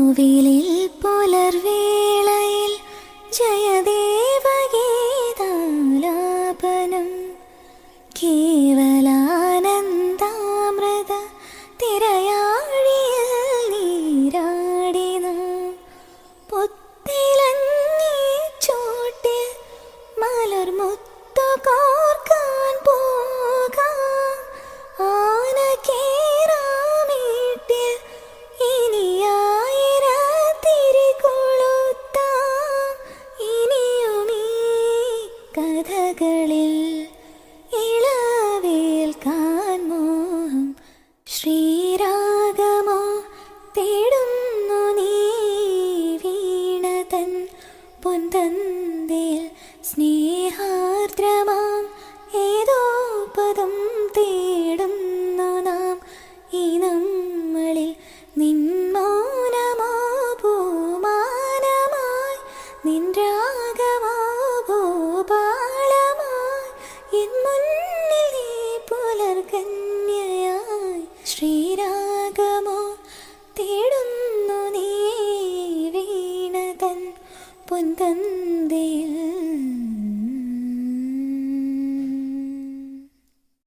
കോവിലിൽ പുലർവേളയിൽ ജയദേവഗീതാലാപനം കേവലാനന്ദാമൃത തിരയാഴിയിൽ നീരാടിന പൊത്തിലങ്ങി ചോട്ടിൽ മലർമുത്തു കോർക്കാൻ പോകാം ആന കേറാമീട്ടിൽ കഥകളിൽ ഇളവേൽക്കാൻ മോഹം ശ്രീരാഗമോ തേടുന്നു നീ വീണതൻ പൊന്തന്തിൽ സ്നേഹാർദ്രമാം ഏതോ പദം തേടുന്നു നാം ഈ നമ്മളിൽ നിന്മൗനമോ പൂമാനമായി നിൻ രാഗമോ മുന്നിൽ നീ പുലർകന്യയായി ശ്രീരാഗമോ തേടുന്നു നീ വീണതൻ പൊന്തന്തിൽ